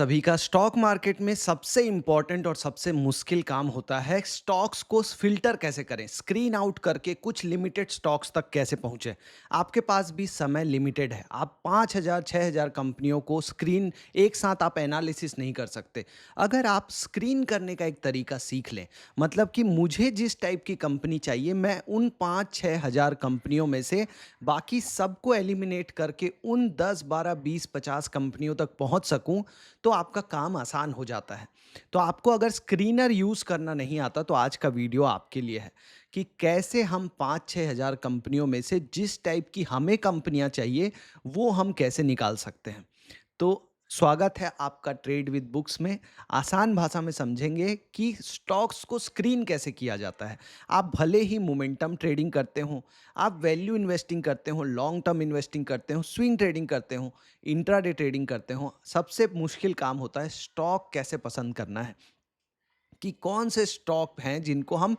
सभी का stock market में सबसे इम्पोर्टेंट और सबसे मुश्किल काम होता है स्टॉक्स को फिल्टर कैसे करें, स्क्रीन आउट करके कुछ लिमिटेड स्टॉक्स तक कैसे पहुंचे। आपके पास भी समय लिमिटेड है, आप 5,000 6,000 कंपनियों को स्क्रीन एक साथ आप एनालिसिस नहीं कर सकते। अगर आप स्क्रीन करने का एक तरीका सीख लें, मतलब कि मुझे जिस टाइप की कंपनी चाहिए मैं उन 5-6 हज़ार कंपनियों में से बाकी सबको एलिमिनेट करके उन 10 12 20 50 कंपनियों तक पहुंच सकूं, तो आपका काम आसान हो जाता है। तो आपको अगर स्क्रीनर यूज़ करना नहीं आता तो आज का वीडियो आपके लिए है कि कैसे हम 5-6 हज़ार कंपनियों में से जिस टाइप की हमें कंपनियाँ चाहिए, वो हम कैसे निकाल सकते हैं। तो स्वागत है आपका ट्रेड विद बुक्स में। आसान भाषा में समझेंगे कि स्टॉक्स को स्क्रीन कैसे किया जाता है। आप भले ही मोमेंटम ट्रेडिंग करते हो, आप वैल्यू इन्वेस्टिंग करते हो, लॉन्ग टर्म इन्वेस्टिंग करते हो, स्विंग ट्रेडिंग करते हो, इंट्राडे ट्रेडिंग करते हो, सबसे मुश्किल काम होता है स्टॉक कैसे पसंद करना है कि कौन से स्टॉक हैं जिनको हम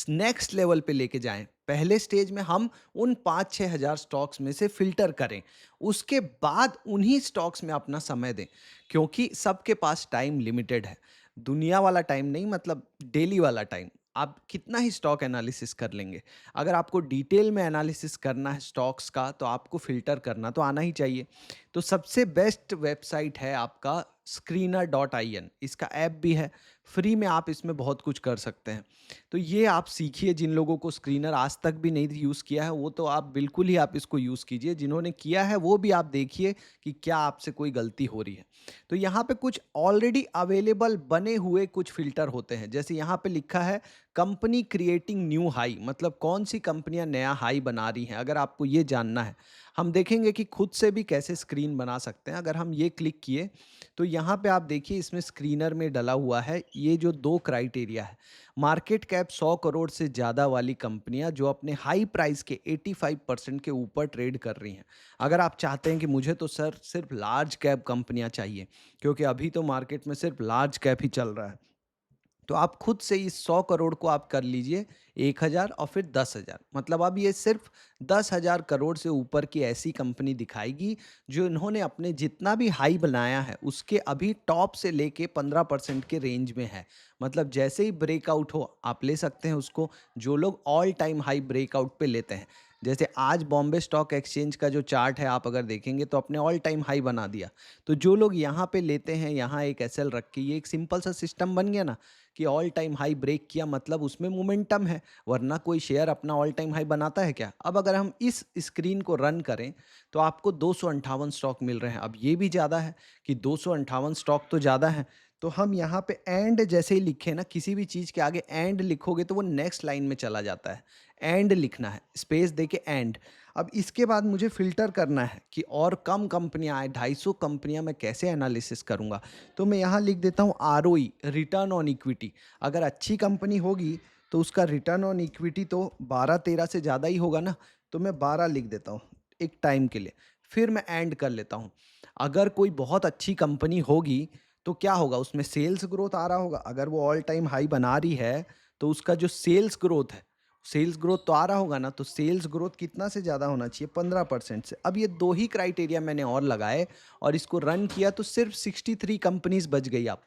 नेक्स्ट लेवल पे लेके जाएं। पहले स्टेज में हम उन 5-6 हज़ार स्टॉक्स में से फिल्टर करें, उसके बाद उन्हीं स्टॉक्स में अपना समय दें, क्योंकि सबके पास टाइम लिमिटेड है। दुनिया वाला टाइम नहीं, मतलब डेली वाला टाइम। आप कितना ही स्टॉक एनालिसिस कर लेंगे। अगर आपको डिटेल में एनालिसिस करना है स्टॉक्स का, तो आपको फिल्टर करना तो आना ही चाहिए। तो सबसे बेस्ट वेबसाइट है आपका स्क्रीनर डॉट आई एन। इसका ऐप भी है, फ्री में आप इसमें बहुत कुछ कर सकते हैं। तो ये आप सीखिए। जिन लोगों को स्क्रीनर आज तक भी नहीं यूज़ किया है, वो तो आप बिल्कुल ही आप इसको यूज़ कीजिए। जिन्होंने किया है वो भी आप देखिए कि क्या आपसे कोई गलती हो रही है। तो यहाँ पे कुछ ऑलरेडी अवेलेबल बने हुए कुछ फ़िल्टर होते हैं। जैसे यहाँ पे लिखा है कंपनी क्रिएटिंग न्यू हाई, मतलब कौन सी कंपनियाँ नया हाई बना रही हैं। अगर आपको ये जानना है, हम देखेंगे कि खुद से भी कैसे स्क्रीन बना सकते हैं। अगर हम ये क्लिक किए तो यहाँ पे आप देखिए इसमें स्क्रीनर में डला हुआ है ये जो 2 क्राइटेरिया है। मार्केट कैप 100 करोड़ से ज़्यादा वाली कंपनियाँ जो अपने हाई प्राइस के 85% के ऊपर ट्रेड कर रही हैं। अगर आप चाहते हैं कि मुझे तो सर सिर्फ लार्ज कैप कंपनियाँ चाहिए, क्योंकि अभी तो मार्केट में सिर्फ लार्ज कैप ही चल रहा है। तो आप खुद से इस 100 करोड़ को आप कर लीजिए 1,000 और फिर 10,000, मतलब अब ये सिर्फ 10,000 करोड़ से ऊपर की ऐसी कंपनी दिखाएगी जो इन्होंने अपने जितना भी हाई बनाया है उसके अभी टॉप से लेके 15% के रेंज में है। मतलब जैसे ही ब्रेकआउट हो आप ले सकते हैं उसको। जो लोग ऑल टाइम हाई ब्रेकआउट पे लेते हैं, जैसे आज बॉम्बे स्टॉक एक्सचेंज का जो चार्ट है आप अगर देखेंगे तो अपने ऑल टाइम हाई बना दिया। तो जो लोग यहाँ पे लेते हैं, यहाँ एक एसएल रख के, ये एक सिंपल सा सिस्टम बन गया ना कि ऑल टाइम हाई ब्रेक किया मतलब उसमें मोमेंटम है, वरना कोई शेयर अपना ऑल टाइम हाई बनाता है क्या। अब अगर हम इस स्क्रीन को रन करें तो आपको 258 स्टॉक मिल रहे हैं। अब ये भी ज़्यादा है कि 258 स्टॉक तो ज़्यादा है। तो हम यहाँ पे एंड जैसे ही लिखे ना, किसी भी चीज़ के आगे एंड लिखोगे तो वो नेक्स्ट लाइन में चला जाता है। एंड लिखना है, स्पेस दे के एंड। अब इसके बाद मुझे फ़िल्टर करना है कि और कम कंपनियाँ आए, 250 कंपनियाँ मैं कैसे एनालिसिस करूँगा। तो मैं यहाँ लिख देता हूँ आरओई, रिटर्न ऑन इक्विटी। अगर अच्छी कंपनी होगी तो उसका रिटर्न ऑन इक्विटी तो 12-13 से ज़्यादा ही होगा ना, तो मैं 12 लिख देता हूँ एक टाइम के लिए। फिर मैं एंड कर लेता हूँ। अगर कोई बहुत अच्छी कंपनी होगी तो क्या होगा, उसमें सेल्स ग्रोथ आ रहा होगा। अगर वो ऑल टाइम हाई बना रही है तो उसका जो सेल्स ग्रोथ है, सेल्स ग्रोथ तो आ रहा होगा ना। तो सेल्स ग्रोथ कितना से ज़्यादा होना चाहिए, 15% से। अब ये दो ही क्राइटेरिया मैंने और लगाए और इसको रन किया तो सिर्फ 63 कंपनीज बच गई। आप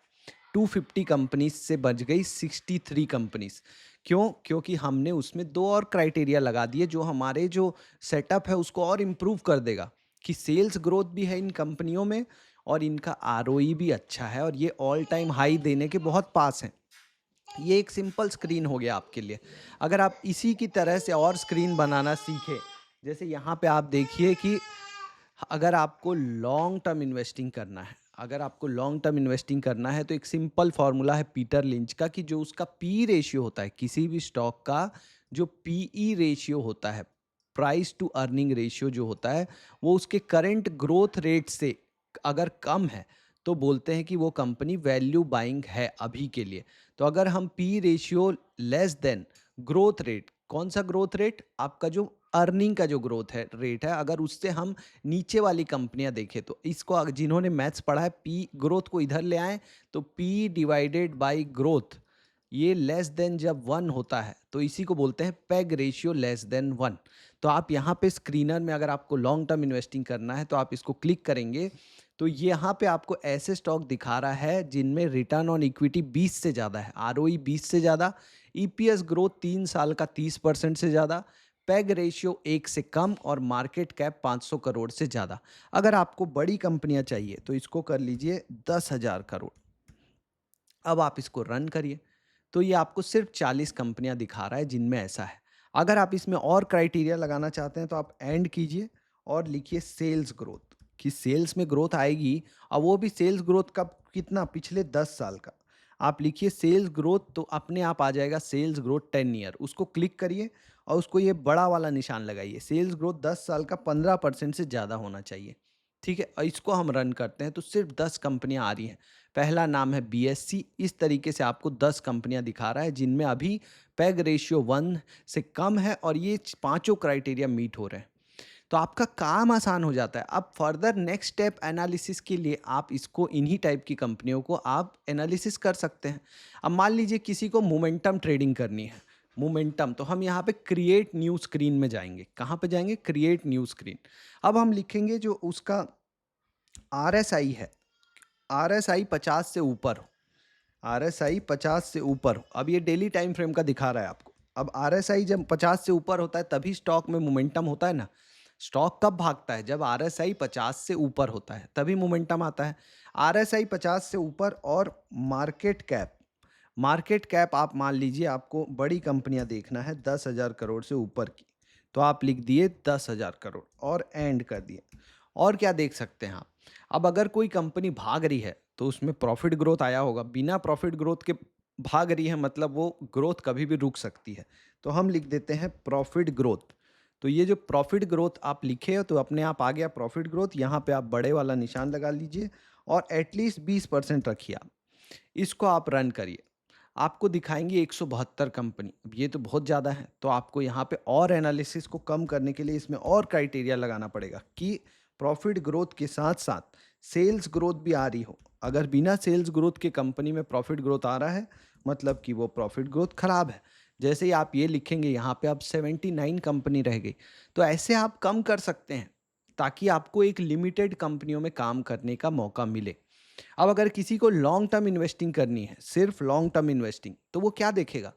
250 कंपनीज से बच गई 63 कंपनीज। क्यों? क्योंकि हमने उसमें दो और क्राइटेरिया लगा दिए जो हमारे जो सेटअप है उसको और इम्प्रूव कर देगा कि सेल्स ग्रोथ भी है इन कंपनियों में और इनका आरओई भी अच्छा है और ये ऑल टाइम हाई देने के बहुत पास हैं। ये एक सिंपल स्क्रीन हो गया आपके लिए। अगर आप इसी की तरह से और स्क्रीन बनाना सीखें, जैसे यहाँ पे आप देखिए कि अगर आपको लॉन्ग टर्म इन्वेस्टिंग करना है, अगर आपको लॉन्ग टर्म इन्वेस्टिंग करना है तो एक सिंपल फॉर्मूला है पीटर लिंच का कि जो उसका पी रेशियो होता है किसी भी स्टॉक का, जो पीई रेशियो होता है, प्राइस टू अर्निंग रेशियो जो होता है, वो उसके करंट ग्रोथ रेट से अगर कम है तो बोलते हैं कि वो कंपनी वैल्यू बाइंग है अभी के लिए। तो अगर हम P ratio less than growth rate, कौन सा ग्रोथ रेट, आपका जो अर्निंग का जो ग्रोथ है रेट है, अगर उससे हम नीचे वाली कंपनियां देखें तो इसको जिन्होंने मैथ्स पढ़ा है, पी ग्रोथ को इधर ले आए तो पी डिवाइडेड बाय ग्रोथ, ये लेस देन जब 1 होता है तो इसी को बोलते हैं पेग रेशियो लेस देन 1। तो आप यहाँ पे स्क्रीनर में अगर आपको लॉन्ग टर्म इन्वेस्टिंग करना है तो आप इसको क्लिक करेंगे तो यहाँ पे आपको ऐसे स्टॉक दिखा रहा है जिनमें रिटर्न ऑन इक्विटी 20 से ज़्यादा है, आरओई 20 से ज़्यादा, ईपीएस ग्रोथ 3 साल का 30% से ज़्यादा, पैग रेशियो 1 से कम और मार्केट कैप 500 करोड़ से ज़्यादा। अगर आपको बड़ी कंपनियाँ चाहिए तो इसको कर लीजिए 10,000 करोड़। अब आप इसको रन करिए, तो ये आपको सिर्फ 40 कंपनियां दिखा रहा है जिनमें ऐसा है। अगर आप इसमें और क्राइटेरिया लगाना चाहते हैं तो आप एंड कीजिए और लिखिए सेल्स ग्रोथ, कि सेल्स में ग्रोथ आएगी। और वो भी सेल्स ग्रोथ कब, कितना, पिछले 10 साल का। आप लिखिए सेल्स ग्रोथ, तो अपने आप आ जाएगा सेल्स ग्रोथ 10 ईयर, उसको क्लिक करिए और उसको ये बड़ा वाला निशान लगाइए। सेल्स ग्रोथ 10 साल का 15% से ज़्यादा होना चाहिए। ठीक है, और इसको हम रन करते हैं तो सिर्फ 10 कंपनियां आ रही हैं। पहला नाम है बीएससी। इस तरीके से आपको 10 कंपनियां दिखा रहा है जिनमें अभी पैग रेशियो 1 से कम है और ये पांचों क्राइटेरिया मीट हो रहे हैं। तो आपका काम आसान हो जाता है। अब फर्दर नेक्स्ट स्टेप एनालिसिस के लिए आप इसको, इन्हीं टाइप की कंपनियों को आप एनालिसिस कर सकते हैं। अब मान लीजिए किसी को मोमेंटम ट्रेडिंग करनी है, मोमेंटम, तो हम यहाँ पे क्रिएट न्यू स्क्रीन में जाएंगे। कहाँ पे जाएंगे? Create new screen. अब हम लिखेंगे जो उसका आरएसआई है, आरएसआई 50 से ऊपर हो, आरएसआई 50 से ऊपर हो। अब ये डेली टाइम फ्रेम का दिखा रहा है आपको। अब आरएसआई जब 50 से ऊपर होता है तभी स्टॉक में मोमेंटम होता है ना। स्टॉक कब भागता है? जब आरएसआई 50 से ऊपर होता है तभी मोमेंटम आता है। आरएसआई 50 से ऊपर और मार्केट कैप, मार्केट कैप आप मान लीजिए आपको बड़ी कंपनियां देखना है 10,000 करोड़ से ऊपर की, तो आप लिख दिए 10,000 करोड़ और एंड कर दिए। और क्या देख सकते हैं आप? अब अगर कोई कंपनी भाग रही है तो उसमें प्रॉफिट ग्रोथ आया होगा। बिना प्रॉफिट ग्रोथ के भाग रही है मतलब वो ग्रोथ कभी भी रुक सकती है। तो हम लिख देते हैं प्रॉफिट ग्रोथ। तो ये जो प्रॉफिट ग्रोथ आप लिखे हो तो अपने आप आ गया प्रॉफिट ग्रोथ। यहाँ पे आप बड़े वाला निशान लगा लीजिए और एटलीस्ट 20% रखिए आप। इसको आप रन करिए, आपको दिखाएंगे 172 कंपनी। अब ये तो बहुत ज़्यादा है, तो आपको यहाँ पे और एनालिसिस को कम करने के लिए इसमें और क्राइटेरिया लगाना पड़ेगा कि प्रॉफिट ग्रोथ के साथ साथ सेल्स ग्रोथ भी आ रही हो। अगर बिना सेल्स ग्रोथ के कंपनी में प्रॉफिट ग्रोथ आ रहा है मतलब कि वो प्रॉफिट ग्रोथ खराब है। जैसे ही आप ये लिखेंगे यहाँ पे अब 79 कंपनी रह गई। तो ऐसे आप कम कर सकते हैं ताकि आपको एक लिमिटेड कंपनियों में काम करने का मौका मिले। अब अगर किसी को लॉन्ग टर्म इन्वेस्टिंग करनी है, सिर्फ लॉन्ग टर्म इन्वेस्टिंग, तो वो क्या देखेगा?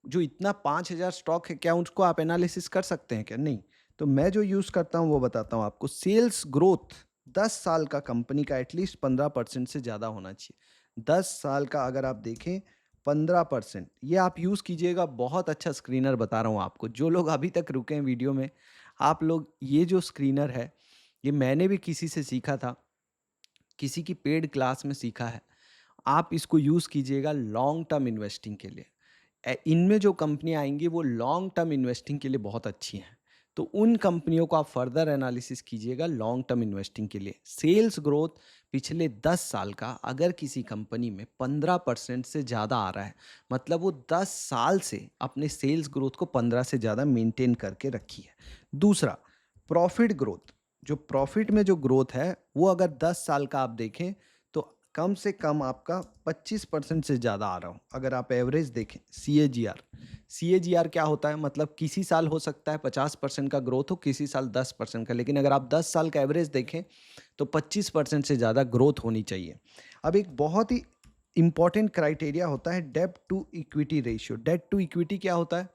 जो इतना 5,000 स्टॉक है, क्या उसको आप एनालिसिस कर सकते हैं क्या? नहीं। तो मैं जो यूज़ करता हूँ वो बताता हूँ आपको। सेल्स ग्रोथ 10 साल का कंपनी का एटलीस्ट 15% से ज़्यादा होना चाहिए। 10 साल का अगर आप देखें 15%, ये आप यूज़ कीजिएगा। बहुत अच्छा स्क्रीनर बता रहा हूँ आपको। जो लोग अभी तक रुके हैं वीडियो में, आप लोग ये जो स्क्रीनर है, ये मैंने भी किसी से सीखा था, किसी की पेड क्लास में सीखा है। आप इसको यूज़ कीजिएगा लॉन्ग टर्म इन्वेस्टिंग के लिए। इनमें जो कंपनियाँ आएँगी वो लॉन्ग टर्म इन्वेस्टिंग के लिए बहुत अच्छी हैं। तो उन कंपनियों को आप फर्दर एनालिसिस कीजिएगा लॉन्ग टर्म इन्वेस्टिंग के लिए। सेल्स ग्रोथ पिछले 10 साल का अगर किसी कंपनी में 15% से ज़्यादा आ रहा है, मतलब वो 10 साल से अपने सेल्स ग्रोथ को 15 से ज़्यादा मेंटेन करके रखी है। दूसरा, प्रॉफिट ग्रोथ, जो प्रॉफिट में जो ग्रोथ है वो अगर 10 साल का आप देखें तो कम से कम आपका 25% से ज़्यादा आ रहा हो। अगर आप एवरेज देखें सीएजीआर, सीएजीआर क्या होता है? मतलब किसी साल हो सकता है 50% का ग्रोथ हो, किसी साल 10% का, लेकिन अगर आप 10 साल का एवरेज देखें तो 25% से ज़्यादा ग्रोथ होनी चाहिए। अब एक बहुत ही इंपॉर्टेंट क्राइटेरिया होता है डेब्ट टू इक्विटी रेशियो। डेब्ट टू इक्विटी क्या होता है?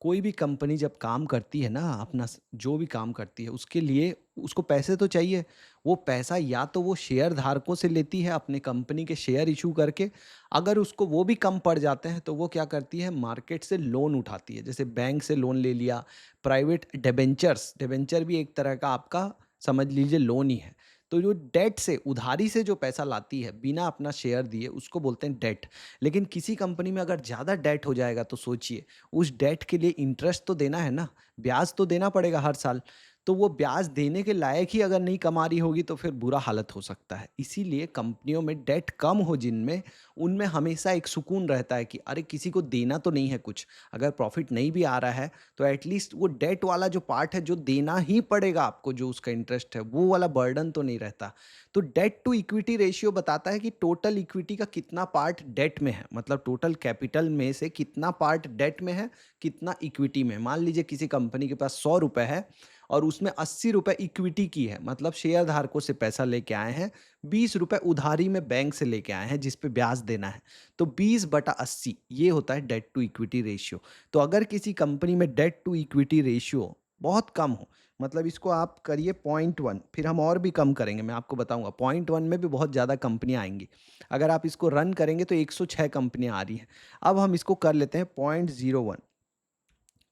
कोई भी कंपनी जब काम करती है ना, अपना जो भी काम करती है उसके लिए उसको पैसे तो चाहिए। वो पैसा या तो वो शेयर धारकों से लेती है अपने कंपनी के शेयर इशू करके। अगर उसको वो भी कम पड़ जाते हैं तो वो क्या करती है? मार्केट से लोन उठाती है। जैसे बैंक से लोन ले लिया, प्राइवेट डिबेंचर्स, डिबेंचर भी एक तरह का आपका समझ लीजिए लोन ही है। तो जो डेट से, उधारी से जो पैसा लाती है बिना अपना शेयर दिए, उसको बोलते हैं डेट। लेकिन किसी कंपनी में अगर ज़्यादा डेट हो जाएगा तो सोचिए, उस डेट के लिए इंटरेस्ट तो देना है ना, ब्याज तो देना पड़ेगा हर साल। तो वो ब्याज देने के लायक ही अगर नहीं कमा रही होगी तो फिर बुरा हालत हो सकता है। इसीलिए कंपनियों में डेट कम हो जिनमें, उनमें हमेशा एक सुकून रहता है कि अरे किसी को देना तो नहीं है कुछ। अगर प्रॉफिट नहीं भी आ रहा है तो एटलीस्ट वो डेट वाला जो पार्ट है जो देना ही पड़ेगा आपको, जो उसका इंटरेस्ट है, वो वाला बर्डन तो नहीं रहता। तो डेट टू इक्विटी रेशियो बताता है कि टोटल इक्विटी का कितना पार्ट डेट में है, मतलब टोटल कैपिटल में से कितना पार्ट डेट में है, कितना इक्विटी में है। मान लीजिए किसी कंपनी के पास 100 रुपए है और उसमें ₹80 इक्विटी की है, मतलब शेयर धारकों से पैसा लेके आए हैं, ₹20 उधारी में बैंक से लेके आए हैं जिस पे ब्याज देना है। तो 20/80 ये होता है डेट टू इक्विटी रेशियो। तो अगर किसी कंपनी में डेट टू इक्विटी रेशियो बहुत कम हो, मतलब इसको आप करिए 0.1, फिर हम और भी कम करेंगे, मैं आपको बताऊँगा। 0.1 में भी बहुत ज़्यादा कंपनियाँ आएँगी। अगर आप इसको रन करेंगे तो 106 कंपनियाँ आ रही हैं। अब हम इसको कर लेते हैं 0.01,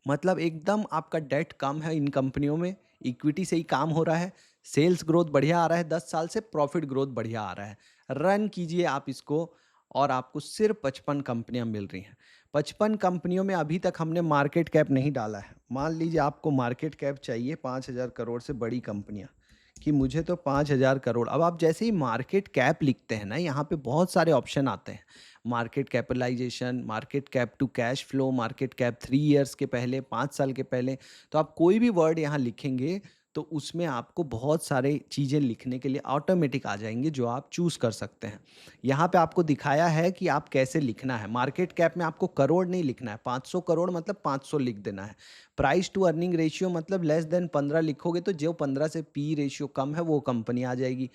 मतलब एकदम आपका डेट कम है इन कंपनियों में, इक्विटी से ही काम हो रहा है, सेल्स ग्रोथ बढ़िया आ रहा है, 10 साल से प्रॉफिट ग्रोथ बढ़िया आ रहा है। रन कीजिए आप इसको और आपको सिर्फ 55 कंपनियां मिल रही हैं। 55 कंपनियों में अभी तक हमने मार्केट कैप नहीं डाला है। मान लीजिए आपको मार्केट कैप चाहिए 5,000 करोड़ से बड़ी कंपनियां, कि मुझे तो 5,000 करोड़। अब आप जैसे ही मार्केट कैप लिखते हैं ना, यहाँ पे बहुत सारे ऑप्शन आते हैं। Market capitalization, market cap to cash flow, market cap 3 years के पहले, 5 साल के पहले। तो आप कोई भी वर्ड यहाँ लिखेंगे तो उसमें आपको बहुत सारे चीज़ें लिखने के लिए ऑटोमेटिक आ जाएंगे जो आप चूज़ कर सकते हैं। यहाँ पे आपको दिखाया है कि आप कैसे लिखना है। मार्केट कैप में आपको करोड़ नहीं लिखना है, 500 करोड़ मतलब 500 लिख देना है। प्राइस टू अर्निंग रेशियो मतलब लेस देन 15 लिखोगे तो जो 15 से पी रेशियो कम है वो कंपनी आ जाएगी।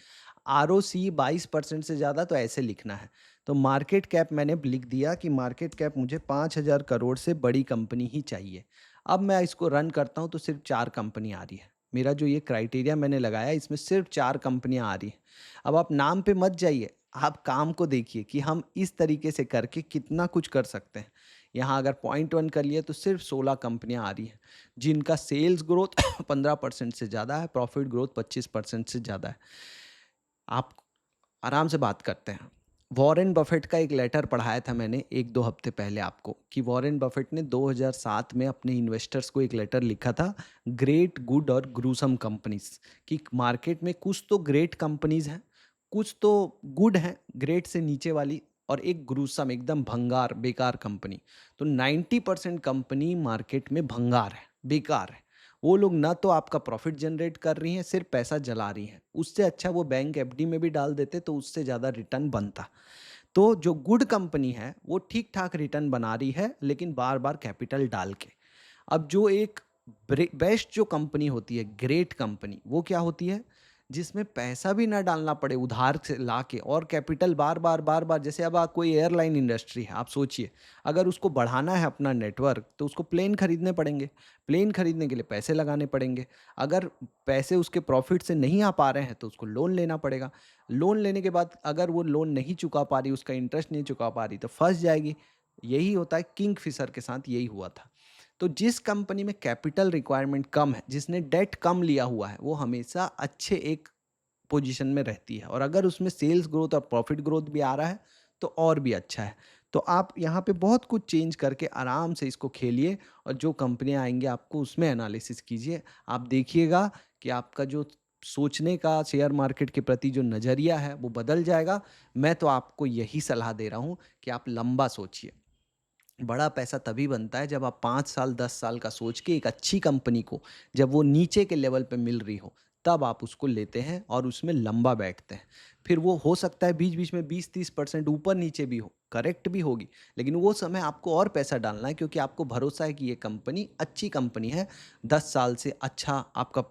आरओसी 22% से ज़्यादा, तो ऐसे लिखना है। तो मार्केट कैप मैंने लिख दिया कि मार्केट कैप मुझे 5,000 करोड़ से बड़ी कंपनी ही चाहिए। अब मैं इसको रन करता हूँ तो सिर्फ 4 कंपनी आ रही है। मेरा जो ये क्राइटेरिया मैंने लगाया इसमें सिर्फ 4 कंपनियाँ आ रही हैं। अब आप नाम पे मत जाइए, आप काम को देखिए कि हम इस तरीके से करके कितना कुछ कर सकते हैं। यहाँ अगर 0.1 कर लिए तो सिर्फ 16 कंपनियाँ आ रही हैं, जिनका सेल्स ग्रोथ 15% से ज़्यादा है, प्रॉफिट ग्रोथ 25% से ज़्यादा है। आप आराम से बात करते हैं। वॉरेन बफेट का एक लेटर पढ़ाया था मैंने 1-2 हफ्ते पहले आपको, कि वॉरेन बफेट ने 2007 में अपने इन्वेस्टर्स को एक लेटर लिखा था, ग्रेट, गुड और ग्रूसम कंपनीज़, कि मार्केट में कुछ तो ग्रेट कंपनीज़ हैं, कुछ तो गुड हैं, ग्रेट से नीचे वाली, और एक ग्रूसम एकदम भंगार, बेकार कंपनी। तो 90% कंपनी मार्केट में भंगार है, बेकार है। वो लोग ना तो आपका प्रॉफिट जनरेट कर रही हैं, सिर्फ पैसा जला रही हैं। उससे अच्छा वो बैंक एफडी में भी डाल देते तो उससे ज़्यादा रिटर्न बनता। तो जो गुड कंपनी है वो ठीक ठाक रिटर्न बना रही है, लेकिन बार बार कैपिटल डाल के। अब जो एक बेस्ट जो कंपनी होती है, ग्रेट कंपनी, वो क्या होती है, जिसमें पैसा भी ना डालना पड़े उधार से लाके, और कैपिटल बार बार बार बार, जैसे अब कोई एयरलाइन इंडस्ट्री है, आप सोचिए, अगर उसको बढ़ाना है अपना नेटवर्क तो उसको प्लेन खरीदने पड़ेंगे, प्लेन खरीदने के लिए पैसे लगाने पड़ेंगे। अगर पैसे उसके प्रॉफिट से नहीं आ पा रहे हैं तो उसको लोन लेना पड़ेगा। लोन लेने के बाद अगर वो लोन नहीं चुका पा रही, उसका इंटरेस्ट नहीं चुका पा रही, तो फंस जाएगी। यही होता है, किंग फिशर के साथ यही हुआ था। तो जिस कंपनी में कैपिटल रिक्वायरमेंट कम है, जिसने डेट कम लिया हुआ है, वो हमेशा अच्छे एक पोजीशन में रहती है, और अगर उसमें सेल्स ग्रोथ और प्रॉफिट ग्रोथ भी आ रहा है तो और भी अच्छा है। तो आप यहाँ पे बहुत कुछ चेंज करके आराम से इसको खेलिए, और जो कंपनियाँ आएंगे आपको उसमें एनालिसिस कीजिए। आप देखिएगा कि आपका जो सोचने का शेयर मार्केट के प्रति जो नज़रिया है वो बदल जाएगा। मैं तो आपको यही सलाह दे रहा हूँ कि आप लंबा सोचिए। बड़ा पैसा तभी बनता है जब आप 5 साल 10 साल का सोच के एक अच्छी कंपनी को, जब वो नीचे के लेवल पे मिल रही हो, तब आप उसको लेते हैं और उसमें लंबा बैठते हैं। फिर वो हो सकता है बीच-बीच में 20-30% ऊपर-नीचे भी हो, करेक्ट भी होगी, लेकिन वो समय आपको और पैसा डालना है, क्योंकि आपको भरोसा है कि ये कंपनी अच्छी कंपनी है, 10 साल से अच्छा आपका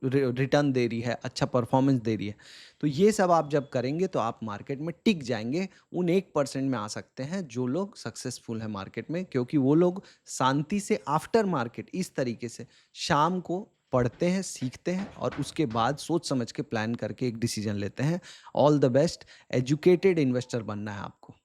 रिटर्न दे रही है, अच्छा परफॉर्मेंस दे रही है। तो ये सब आप जब करेंगे तो आप मार्केट में टिक जाएँगे, उन 1% में आ सकते हैं जो लोग सक्सेसफुल हैं मार्केट में, क्योंकि वो लोग शांति से आफ्टर मार्केट इस तरीके से शाम को पढ़ते हैं, सीखते हैं, और उसके बाद सोच समझ के प्लान करके एक डिसीजन लेते हैं। All the best, educated investor बनना है आपको।